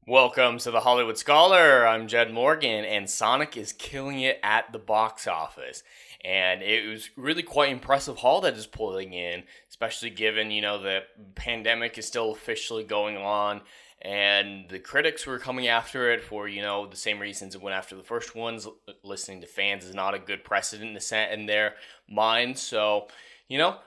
Welcome to the Hollywood Scholar. I'm Jed Morgan, and Sonic is killing it at the box office. And it was really quite impressive haul that is pulling in, especially given, the pandemic is still officially going on. And the critics were coming after it for, the same reasons it went after the first ones. Listening to fans is not a good precedent to set in their minds. So,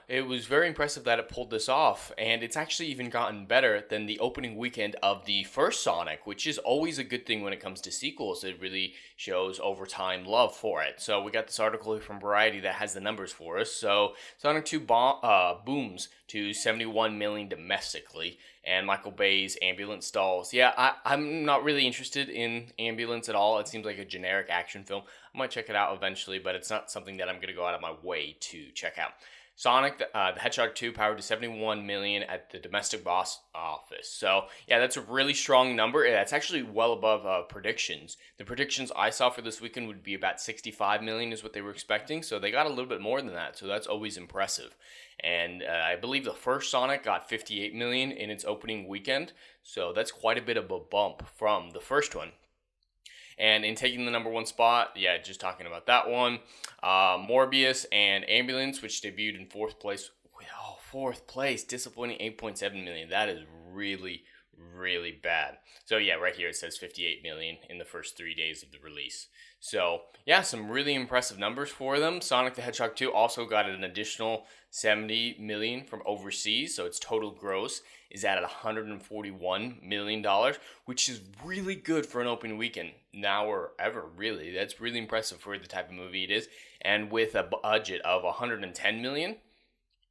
it was very impressive that it pulled this off, and it's actually even gotten better than the opening weekend of the first Sonic, which is always a good thing when it comes to sequels. It really shows over time love for it. So we got this article here from Variety that has the numbers for us. So Sonic 2 booms to 71 million domestically, and Michael Bay's Ambulance stalls. Yeah, I'm not really interested in Ambulance at all. It seems like a generic action film. I might check it out eventually, but it's not something that I'm going to go out of my way to check out. Sonic the Hedgehog 2 powered to 71 million at the domestic box office. So, yeah, that's a really strong number. That's actually well above predictions. The predictions I saw for this weekend would be about 65 million is what they were expecting. So, they got a little bit more than that. So, that's always impressive. And I believe the first Sonic got 58 million in its opening weekend. So, that's quite a bit of a bump from the first one. And in taking the number one spot, yeah, just talking about that one, Morbius and Ambulance, which debuted in fourth place. Oh, fourth place, disappointing 8.7 million. That is really, really bad. So yeah, right here it says 58 million in the first 3 days of the release. So yeah, some really impressive numbers for them. Sonic the Hedgehog 2 also got an additional 70 million from overseas, so its total gross is at $141 million, which is really good for an opening weekend now or ever, really. That's really impressive for the type of movie it is. And with a budget of 110 million,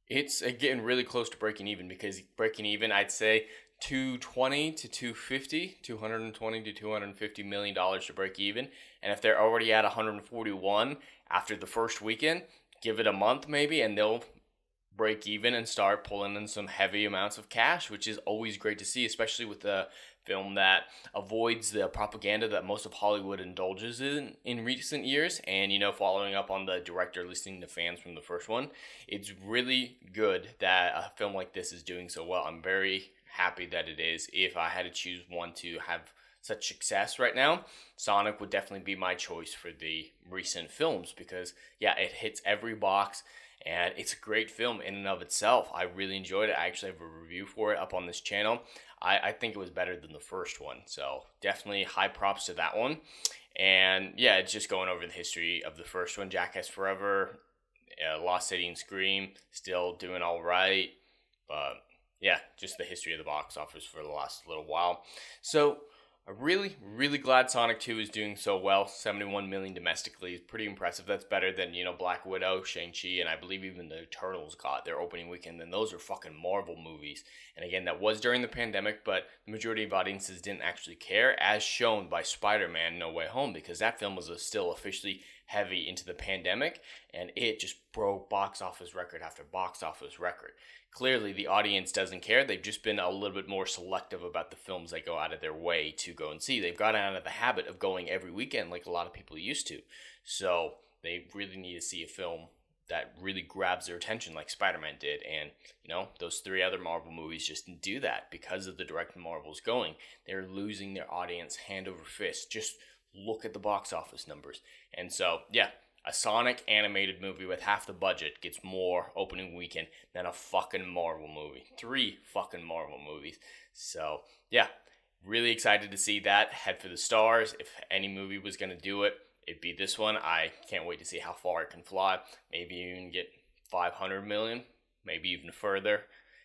it's getting really close to breaking even, because breaking even, I'd say 220 to 250, 220 to 250 million dollars to break even. And if they're already at 141 after the first weekend, give it a month maybe and they'll break even and start pulling in some heavy amounts of cash, which is always great to see, especially with a film that avoids the propaganda that most of Hollywood indulges in recent years. And, following up on the director listening to fans from the first one, it's really good that a film like this is doing so well. I'm very happy that it is. If I had to choose one to have such success right now, Sonic would definitely be my choice for the recent films, because yeah, it hits every box and it's a great film in and of itself. I really enjoyed it. I actually have a review for it up on this channel. I think it was better than the first one, so definitely high props to that one. And yeah, it's just going over the history of the first one. Jackass Forever, Lost City and Scream still doing all right, but yeah, just the history of the box office for the last little while. So I'm really, really glad Sonic 2 is doing so well. 71 million domestically is pretty impressive. That's better than, Black Widow, Shang-Chi, and I believe even the Eternals got their opening weekend. And those are fucking Marvel movies. And again, that was during the pandemic, but the majority of audiences didn't actually care, as shown by Spider-Man No Way Home, because that film was still officially heavy into the pandemic, and it just broke box office record after box office record. Clearly, the audience doesn't care. They've just been a little bit more selective about the films they go out of their way to go and see. They've gotten out of the habit of going every weekend like a lot of people used to. So they really need to see a film that really grabs their attention like Spider-Man did. And, those three other Marvel movies just didn't do that because of the direction Marvel's going. They're losing their audience hand over fist. Just look at the box office numbers. And so, yeah, a Sonic animated movie with half the budget gets more opening weekend than a fucking Marvel movie. 3 fucking Marvel movies. So, yeah, really excited to see that. Head for the stars. If any movie was going to do it, it'd be this one. I can't wait to see how far it can fly. Maybe even get 500 million, maybe even further.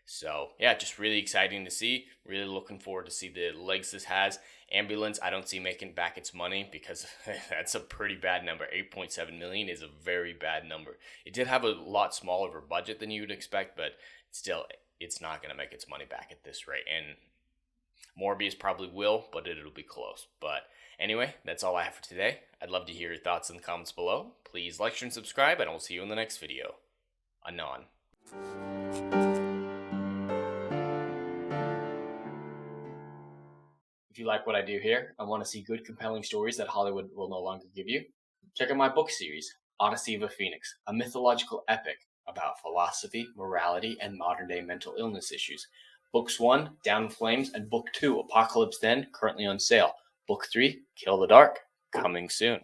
So, yeah, just really exciting to see. Really looking forward to see the legs this has. Ambulance, I don't see making back its money, because that's a pretty bad number. 8.7 million is a very bad number. It did have a lot smaller of a budget than you would expect, but still, it's not going to make its money back at this rate. And Morbius probably will, but it'll be close. But anyway, that's all I have for today. I'd love to hear your thoughts in the comments below. Please like, share, and subscribe, and I'll see you in the next video. Anon. If you like what I do here and want to see good, compelling stories that Hollywood will no longer give you, check out my book series, Odyssey of a Phoenix, a mythological epic about philosophy, morality, and modern-day mental illness issues. Books 1, Down in Flames, and Book 2, Apocalypse Then, currently on sale. Book 3, Kill the Dark, coming soon.